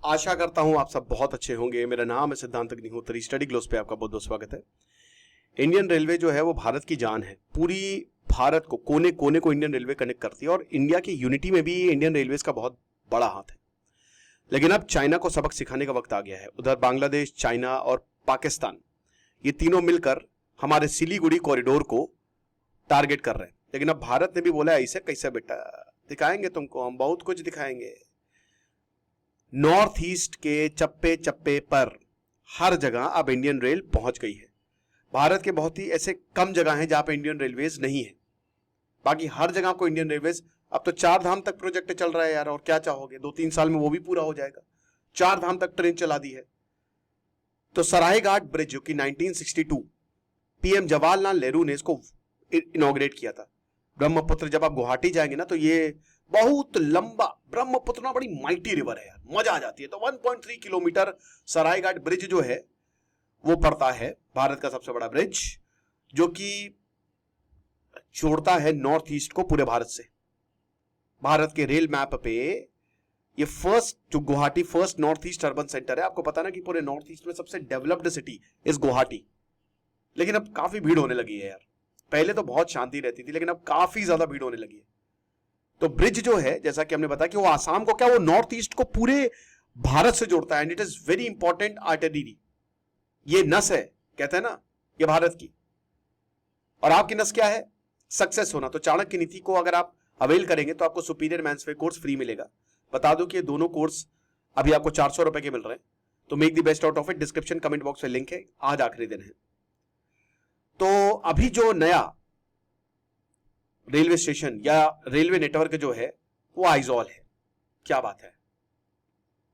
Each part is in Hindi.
आशा करता हूं आप सब बहुत अच्छे होंगे। मेरा नाम है सिद्धांत अग्निहोत्री। स्टडी ग्लोस पे आपका बहुत बहुत स्वागत है। इंडियन रेलवे जो है वो भारत की जान है। पूरी भारत को कोने कोने को इंडियन रेलवे कनेक्ट करती है और इंडिया की यूनिटी में भी इंडियन रेलवेज का बहुत बड़ा हाथ है। लेकिन अब चाइना को सबक सिखाने का वक्त आ गया है। उधर बांग्लादेश, चाइना और पाकिस्तान, ये तीनों मिलकर हमारे सिलीगुड़ी कॉरिडोर को टारगेट कर रहे हैं। लेकिन अब भारत ने भी बोला ऐसे कैसे बेटा, दिखाएंगे तुमको, हम बहुत कुछ दिखाएंगे। नॉर्थ ईस्ट के चप्पे चप्पे पर हर जगह अब इंडियन रेल पहुंच गई है। भारत के बहुत ही ऐसे कम जगह हैं जहां पे इंडियन रेलवेज नहीं है। बाकी हर जगह को इंडियन रेलवेज, अब तो 4 धाम तक प्रोजेक्ट चल रहा है यार, और क्या चाहोगे, 2-3 साल में वो भी पूरा हो जाएगा। 4 धाम तक ट्रेन चला दी है। तो सरायघाट ब्रिज जो कि 1962 पीएम जवाहरलाल नेहरू ने इसको इनॉग्रेट किया था। ब्रह्मपुत्र, जब आप गुवाहाटी जाएंगे ना तो ये बहुत लंबा, ब्रह्मपुत्र ना बड़ी माइटी रिवर है यार, मजा आ जाती है। तो 1.3 किलोमीटर सरायघाट ब्रिज जो है वो पड़ता है भारत का सबसे बड़ा ब्रिज, जो कि जोड़ता है नॉर्थ ईस्ट को पूरे भारत से। भारत के रेल मैप पे ये फर्स्ट, जो Guwahati first north east urban centre है। आपको पता ना कि पूरे नॉर्थ ईस्ट में सबसे डेवलप्ड सिटी इज गुवाहाटी। लेकिन अब काफी भीड़ होने लगी है यार। पहले तो बहुत शांति रहती थी, लेकिन अब काफी ज्यादा भीड़ होने लगी है। तो ब्रिज जो है, जैसा कि हमने बताया कि वो आसाम को क्या, वो नॉर्थ ईस्ट को पूरे भारत से जोड़ता है। And it is very important artery. ये नस है, कहते हैं ना, ये भारत की। और आपकी नस क्या है? सक्सेस होना। तो चाणक्य नीति को अगर आप अवेल करेंगे तो आपको सुपीरियर मैन्सवे कोर्स फ्री मिलेगा। बता दो कि ये दोनों कोर्स अभी आपको 400 रुपए के मिल रहे हैं। तो make the best out of it. Description comment box में लिंक है। आज आखिरी दिन है। तो अभी जो नया रेलवे स्टेशन या रेलवे नेटवर्क जो है वो आइजॉल है। क्या बात है।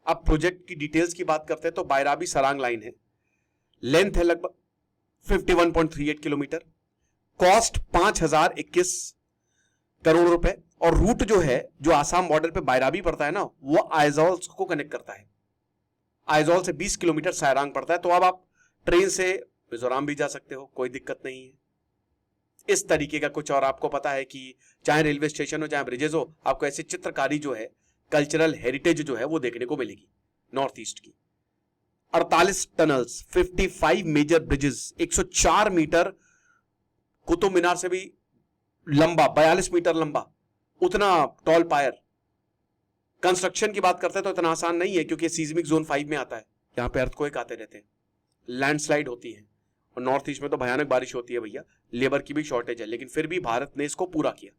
अब प्रोजेक्ट की डिटेल्स की बात करते हैं तो बायराबी सरांग लाइन है। लेंथ है लगभग 51.38 किलोमीटर। कॉस्ट 5021 करोड़ रुपए। और रूट जो है, जो आसाम बॉर्डर पे बायराबी पड़ता है ना, वो आइजॉल को कनेक्ट करता है। आइजॉल से 20 किलोमीटर सरांग पड़ता है। तो अब आप ट्रेन से मिजोरम भी जा सकते हो, कोई दिक्कत नहीं है। इस तरीके का कुछ। और आपको पता है कि चाहे रेलवे स्टेशन हो चाहे ब्रिजेस हो, आपको ऐसी चित्रकारी जो है, कल्चरल हेरिटेज जो है वो देखने को मिलेगी नॉर्थ ईस्ट की। 48 tunnels, 55 major bridges, 104 metre, Qutub Minar से भी लंबा, 42 मीटर लंबा, उतना टॉल पायर। कंस्ट्रक्शन की बात करते हैं तो इतना आसान नहीं है, क्योंकि सीज्मिक जोन 5 में आता है। यहां पे अर्थक्वेक आते रहते हैं, लैंडस्लाइड होती है, और नॉर्थ ईस्ट में तो भयानक बारिश होती है भैया। लेबर की भी शॉर्टेज है, लेकिन फिर भी भारत ने इसको पूरा किया।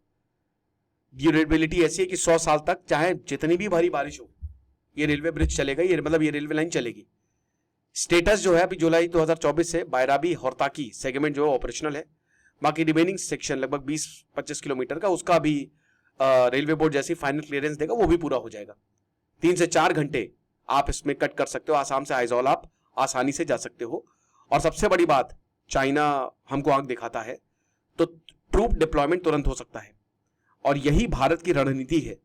ड्यूरेबिलिटी ऐसी है कि 100 साल तक चाहे जितनी भी भारी बारिश हो, ये रेलवे ब्रिज चलेगा, ये मतलब ये रेलवे लाइन चलेगी। स्टेटस जो है अभी जुलाई 2024 से बायराबी हौरताकी सेगमेंट जो है ऑपरेशनल है। बाकी रिमेनिंग सेक्शन लगभग 20-25 किलोमीटर का, उसका भी रेलवे बोर्ड जैसी फाइनल क्लियरेंस देगा, वो भी पूरा हो जाएगा। 3 से 4 घंटे आप इसमें कट कर सकते हो। आसाम से आइजॉल आप आसानी से जा सकते हो। और सबसे बड़ी बात, चाइना हमको आंख दिखाता है तो ट्रूप डिप्लॉयमेंट तुरंत हो सकता है। और यही भारत की रणनीति है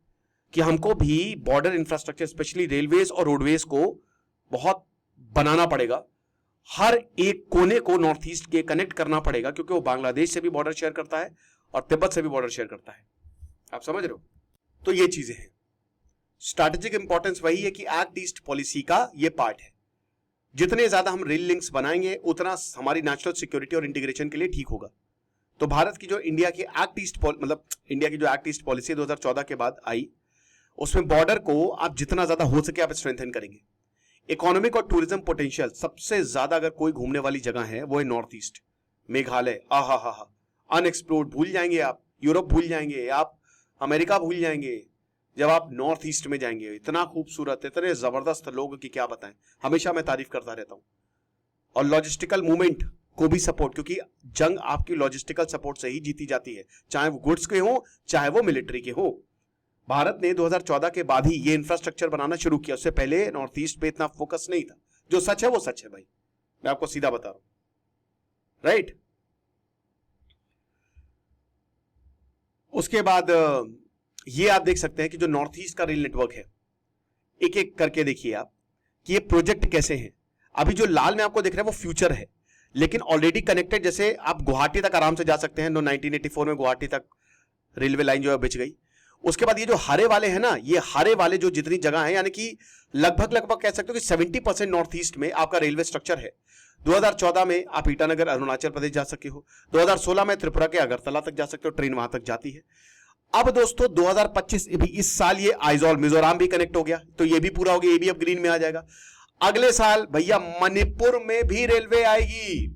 कि हमको भी बॉर्डर इंफ्रास्ट्रक्चर, स्पेशली रेलवेज और रोडवेज को बहुत बनाना पड़ेगा। हर एक कोने को नॉर्थ ईस्ट के कनेक्ट करना पड़ेगा, क्योंकि वो बांग्लादेश से भी बॉर्डर शेयर करता है और तिब्बत से भी बॉर्डर शेयर करता है। आप समझ रहे हो? तो ये चीजें हैं। स्ट्रैटेजिक इंपॉर्टेंस वही है कि एक्ट ईस्ट पॉलिसी का ये पार्ट है। जितने ज्यादा हम रेल लिंक्स बनाएंगे उतना हमारी नेशनल सिक्योरिटी और इंटीग्रेशन के लिए ठीक होगा। तो भारत की जो इंडिया की एक्ट ईस्ट, मतलब इंडिया की जो एक्ट ईस्ट पॉलिसी 2014 के बाद आई, उसमें बॉर्डर को आप जितना ज्यादा हो सके आप स्ट्रेंथन करेंगे। इकोनॉमिक और टूरिज्म पोटेंशियल सबसे ज्यादा अगर कोई घूमने वाली जगह है वो है नॉर्थ ईस्ट। मेघालय, आहा हा हा, अनएक्सप्लोर्ड, भूल जाएंगे आप। यूरोप भूल जाएंगे आप, अमेरिका भूल जाएंगे जब आप नॉर्थ ईस्ट में जाएंगे। इतना खूबसूरत, इतने जबरदस्त लोग की क्या बताएं। हमेशा मैं तारीफ करता रहता हूं। और लॉजिस्टिकल मूवमेंट को भी सपोर्ट, क्योंकि जंग आपकी लॉजिस्टिकल सपोर्ट से ही जीती जाती है, चाहे वो गुड्स के हो चाहे वो मिलिट्री के हो। भारत ने 2014 के बाद ही ये इंफ्रास्ट्रक्चर बनाना शुरू किया। उससे पहले नॉर्थ ईस्ट पे इतना फोकस नहीं था। जो सच है वो सच है भाई, मैं आपको सीधा बता रहा हूं। राइट। उसके बाद ये आप देख सकते हैं कि जो नॉर्थ ईस्ट का रेल नेटवर्क है, एक एक करके देखिए आप कि ये प्रोजेक्ट कैसे हैं। अभी जो लाल में आपको दिख रहा है वो फ्यूचर है, लेकिन ऑलरेडी कनेक्टेड। जैसे आप गुवाहाटी तक आराम से जा सकते हैं। 1984 में गुवाहाटी तक रेलवे लाइन जो है बिछ गई। उसके बाद ये जो हरे वाले हैं ना, ये हरे वाले जो जितनी जगह है, यानी कि लगभग कह सकते हो कि 70% नॉर्थ ईस्ट में आपका रेलवे स्ट्रक्चर है। 2014 में आप ईटानगर अरुणाचल प्रदेश जा सकते हो, 2016 में त्रिपुरा के अगरतला तक जा सकते हो, ट्रेन वहां तक जाती है। अब दोस्तों 2025 भी, इस साल ये आइजॉल मिजोरम भी कनेक्ट हो गया, तो ये भी पूरा हो गया, ये भी अब ग्रीन में आ जाएगा। अगले साल भैया मणिपुर में भी रेलवे आएगी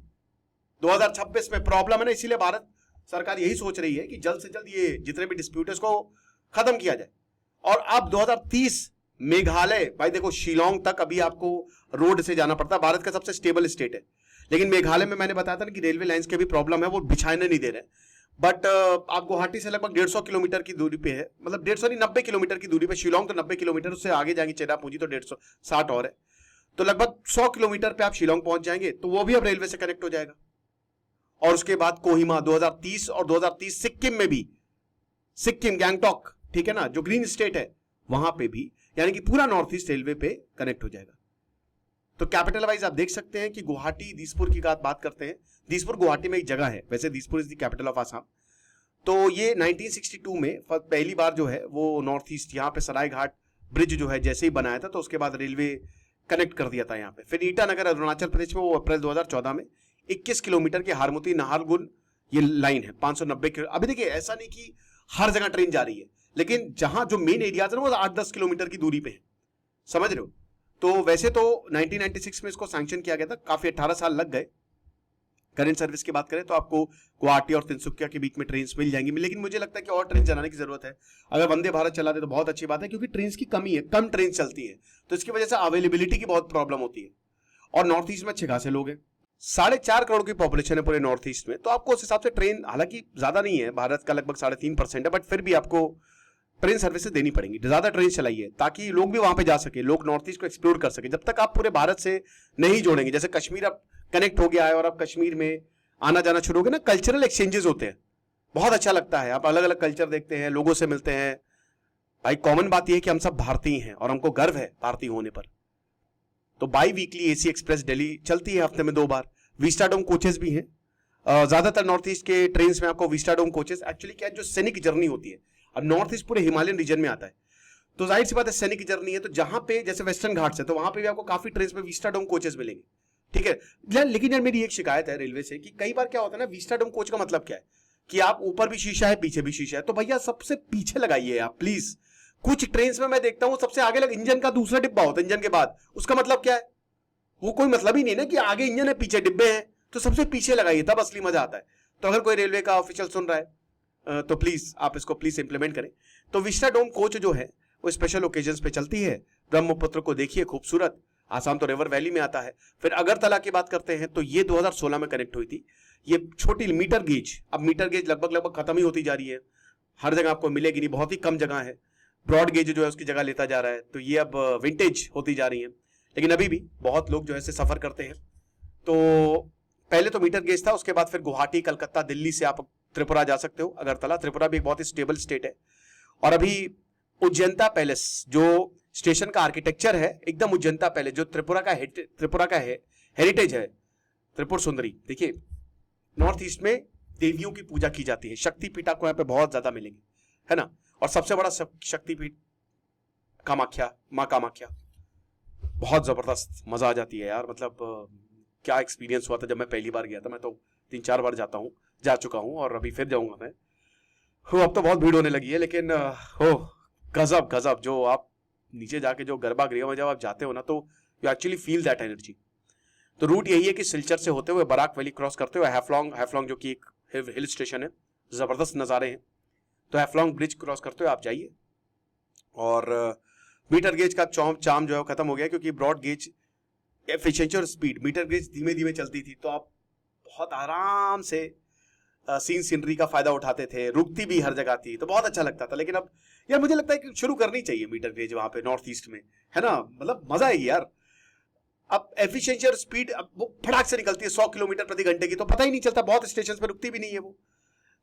2026 में। प्रॉब्लम है ना, इसीलिए भारत सरकार यही सोच रही है कि जल्द से जल्द ये जितने भी डिस्प्यूट है इसको खत्म किया जाए। और अब 2030 मेघालय, भाई देखो शिलोंग तक अभी आपको रोड से जाना पड़ता है, भारत का सबसे स्टेबल स्टेट है, लेकिन मेघालय में मैंने बताया था ना कि रेलवे लाइंस की भी प्रॉब्लम है, वो बिछाने नहीं दे रहे। बट आप गुवाहाटी से लगभग 150 किलोमीटर की दूरी पे है, मतलब 150 नहीं 90 किलोमीटर की दूरी पे। शिलोंग तो 90 किलोमीटर, उससे आगे जाएंगे चेरापूंजी तो 160 और है, तो लगभग 100 किलोमीटर पे आप शिलोंग पहुंच जाएंगे, तो वो भी अब रेलवे से कनेक्ट हो जाएगा। और उसके बाद कोहिमा 2030, और 2030 सिक्किम में भी, सिक्किम गैंगटॉक, ठीक है ना, जो ग्रीन स्टेट है वहां पे भी, यानी कि पूरा नॉर्थ ईस्ट रेलवे पे कनेक्ट हो जाएगा। तो कैपिटल वाइज आप देख सकते हैं कि गुवाहाटी, दीसपुर की बात करते हैं। दीसपुर गुवाहाटी में एक जगह है, वैसे Dispur is the capital of Assam. तो ये 1962 में पहली बार जो है वो नॉर्थ ईस्ट, यहाँ पे सरायघाट ब्रिज जो है जैसे ही बनाया था, तो उसके बाद रेलवे कनेक्ट कर दिया था यहाँ पे। फिर ईटानगर अरुणाचल प्रदेश में वो अप्रैल 2014 में 21 किलोमीटर की हारमुती नाहरगुन ये लाइन है, 590 किलो। अभी देखिए ऐसा नहीं कि हर जगह ट्रेन जा रही है, लेकिन जहां जो मेन एरियाज है वो 8-10 किलोमीटर की दूरी पे है, समझ रहे हो। तो वैसे तो 1996 में इसको सैंक्शन किया गया था, काफी 18 साल लग गए। करंट सर्विस की बात करें तो आपको गुवाहाटी और तिनसुकिया के बीच में ट्रेन मिल जाएंगी, लेकिन मुझे लगता है कि और ट्रेन चलाने की जरूरत है। अगर वंदे भारत चला दे तो बहुत अच्छी बात है, क्योंकि ट्रेन की कमी है, कम ट्रेन चलती है, तो इसकी वजह से अवेलेबिलिटी की बहुत प्रॉब्लम होती है। और नॉर्थ ईस्ट में अच्छे खासे लोग हैं, 4.5 करोड़ की पॉपुलेशन है पूरे नॉर्थ ईस्ट में, तो आपको उस हिसाब से ट्रेन, हालांकि ज्यादा नहीं है, भारत का लगभग 3.5% है, बट फिर भी आपको ट्रेन सर्विसेज देनी पड़ेंगी, ज्यादा ट्रेन चलाइए ताकि लोग भी वहां पे जा सके, लोग नॉर्थ ईस्ट को एक्सप्लोर कर सके। जब तक आप पूरे भारत से नहीं जोड़ेंगे, जैसे कश्मीर अब कनेक्ट हो गया है और अब कश्मीर में आना जाना शुरू हो गया ना, कल्चरल एक्सचेंजेस होते हैं, बहुत अच्छा लगता है, आप अलग अलग कल्चर देखते हैं, लोगों से मिलते हैं। भाई कॉमन बात यह है कि हम सब भारतीय हैं और हमको गर्व है भारतीय होने पर। तो by weekly AC express Delhi चलती है हफ्ते में 2 बार। विस्टाडोम कोचेस भी हैं, ज्यादातर नॉर्थ ईस्ट के ट्रेन में आपको विस्टाडोम कोचेस, एक्चुअली क्या है, जो सैनिक जर्नी होती है, अब नॉर्थ ईस्ट पूरे हिमालयन रीजन में आता है, तो जाहिर सी बात है सैनिक जर्नी है, तो जहां पे जैसे वेस्टर्न घाट्स है तो वहां पे भी आपको काफी ट्रेन में विस्टाडोम कोचेस मिलेंगे, ठीक है। लेकिन यार मेरी एक शिकायत है रेलवे से कि कई बार क्या होता है ना, विस्टाडोम कोच का मतलब क्या है कि आप ऊपर भी शीशा है पीछे भी शीशा है, तो भैया सबसे पीछे लगाइए आप प्लीज। कुछ ट्रेन में मैं देखता हूं सबसे आगे लग इंजन का दूसरा डिब्बा होता है इंजन के बाद, उसका मतलब क्या है, वो कोई मतलब ही नहीं ना कि आगे इंजन है पीछे डिब्बे हैं, तो सबसे पीछे लगाइए, तब असली मजा आता है। तो अगर कोई रेलवे का ऑफिशियल सुन रहा है तो प्लीज आप इसको प्लीज इंप्लीमेंट करें। तो विस्टाडोम कोच जो है वो स्पेशल ओकेजन्स पे चलती है। ब्रह्मपुत्र को देखिए खूबसूरत, आसाम तो रिवर वैली में आता है। फिर अगरतला की बात करते हैं तो ये 2016 में कनेक्ट हुई थी। ये छोटी मीटर गेज, अब मीटर गेज लगभग खत्म ही होती जा रही है, हर जगह आपको मिलेगी नहीं, बहुत ही कम जगह है। ब्रॉड गेज जो है उसकी जगह लेता जा रहा है, तो ये अब विंटेज होती जा रही है, लेकिन अभी भी बहुत लोग जो है सफर करते हैं। तो पहले तो मीटर गेज था, उसके बाद फिर गुवाहाटी, कलकत्ता, दिल्ली से आप त्रिपुरा जा सकते हो। अगरतला, त्रिपुरा भी एक बहुत ही स्टेबल स्टेट है। और अभी उज्जैनता पैलेस जो स्टेशन का आर्किटेक्चर है, एकदम उज्जैनता पैलेस जो त्रिपुरा का हेरिटेज है, त्रिपुर सुंदरी। देखिए नॉर्थ ईस्ट में देवियों की पूजा की जाती है, शक्तिपीठ आपको यहाँ पे बहुत ज्यादा मिलेंगे, है ना। और सबसे बड़ा शक्तिपीठ कामाख्या, माँ कामाख्या, बहुत जबरदस्त, मजा आ जाती है यार। मतलब क्या एक्सपीरियंस हुआ था जब मैं पहली बार गया था, मैं तो 3-4 बार जा चुका हूँ और अभी फिर जाऊंगा मैं। अब तो बहुत भीड़ होने लगी है, लेकिन गजब जो आप नीचे जाके जो गर्भगृह में जब आप जाते हो ना, तो you actually feel that energy. तो रूट यही है कि सिलचर से होते हुए बराक वैली क्रॉस करते हुए हैफलॉन्ग जो कि एक हिल स्टेशन है, जबरदस्त नज़ारे हैं, तो हैफलॉन्ग ब्रिज क्रॉस करते हुए आप जाइए। और मीटर गेज का चार्म जो है खत्म हो गया, क्योंकि ब्रॉड गेज एफिशिएंसी और स्पीड, मीटर गेज धीमे धीमे चलती थी, तो आप बहुत आराम से सीनरी का फायदा उठाते थे, रुकती भी हर जगह थी, तो बहुत अच्छा लगता था। लेकिन अब यार मुझे लगता है कि शुरू करनी चाहिए मीटर गेज वहां पे नॉर्थ ईस्ट में, है ना, मतलब मजा आएगी यार। अब एफिशिएंसी और स्पीड अब वो फटाक से निकलती है 100 किलोमीटर प्रति घंटे की, तो पता ही नहीं चलता, बहुत स्टेशन पे रुकती भी नहीं है वो।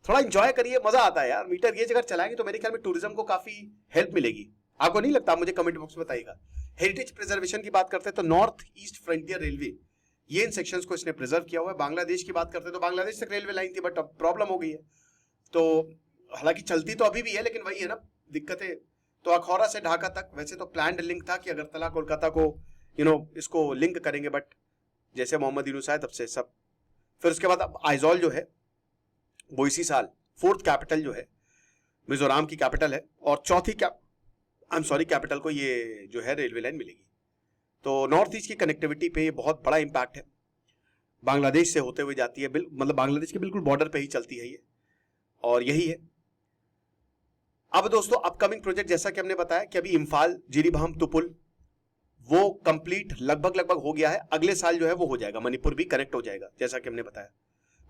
थोड़ा इंजॉय करिए, मजा आता है यार। मीटर गेज अगर चलाएंगे तो मेरे ख्याल में टूरिज्म को काफी हेल्प मिलेगी, आपको नहीं लगता? मुझे कमेंट बॉक्स में बताइएगा। हेरिटेज प्रिजर्वेशन की बात करते हैं तो नॉर्थ ईस्ट फ्रंटियर रेलवे, ये इन सेक्शंस को इसने प्रिजर्व किया हुआ है। बांग्लादेश की बात करते हैं तो बांग्लादेश तक रेलवे लाइन थी, बट अब प्रॉब्लम हो गई है, तो हालांकि चलती तो अभी भी है, लेकिन वही है ना, दिक्कतें। तो अखौरा से ढाका तक वैसे तो प्लान्ड लिंक था कि अगरतला कोलकाता को इसको लिंक करेंगे, बट जैसे मोहम्मद यूनुस आए तब से सब। फिर उसके बाद अब आइजॉल जो है वो इसी साल 4th कैपिटल जो है, मिजोरम की कैपिटल है, और चौथी कैपिटल को ये जो है रेलवे लाइन मिलेगी। तो नॉर्थ ईस्ट की कनेक्टिविटी पे ये बहुत बड़ा इंपैक्ट है। बांग्लादेश से होते हुए जाती है, मतलब बांग्लादेश के बिल्कुल बॉर्डर पे ही चलती है ये, और यही है। अब दोस्तों अपकमिंग प्रोजेक्ट जैसा कि हमने बताया कि अभी इम्फाल जिरीबाम तुपुल वो कंप्लीट लगभग हो गया है। अगले साल जो है वो हो जाएगा, मणिपुर भी कनेक्ट हो जाएगा जैसा कि हमने बताया।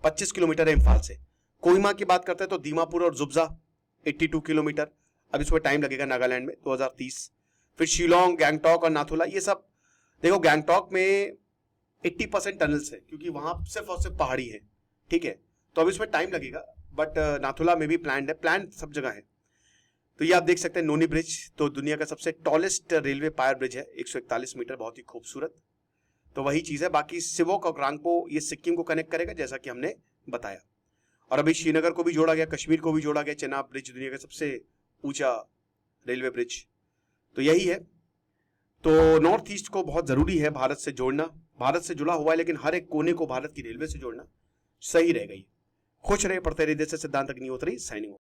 25 किलोमीटर है इम्फाल से। कोहिमा की बात करते हैं तो दीमापुर और जुब्जा 82 किलोमीटर, अब इसमें टाइम लगेगा नागालैंड में 2030। फिर शिलोंग, गैंगटॉक और नाथुला, ये सब देखो गैंगटॉक में 80% टनल्स है क्योंकि वहां सिर्फ और सिर्फ पहाड़ी है, ठीक है, तो अब इसमें टाइम लगेगा। बट नाथुला में भी प्लान है, प्लान सब जगह है। तो ये आप देख सकते हैं नोनी ब्रिज, तो दुनिया का सबसे टॉलेस्ट रेलवे पायर ब्रिज है, 141 मीटर, बहुत ही खूबसूरत। तो वही चीज है। बाकी सिवोक और ग्रांगपो ये सिक्किम को कनेक्ट करेगा जैसा कि हमने बताया। और अभी श्रीनगर को भी जोड़ा गया, कश्मीर को भी जोड़ा गया। चेनाब ब्रिज दुनिया का सबसे ऊंचा रेलवे ब्रिज। तो यही है। तो नॉर्थ ईस्ट को बहुत जरूरी है भारत से जोड़ना। भारत से जुड़ा हुआ है लेकिन हर एक कोने को भारत की रेलवे से जोड़ना सही रहेगा। खुश रहे, पढ़ते रहिए। देश से सिद्धांत अग्निहोत्री, साइनिंग ऑफ।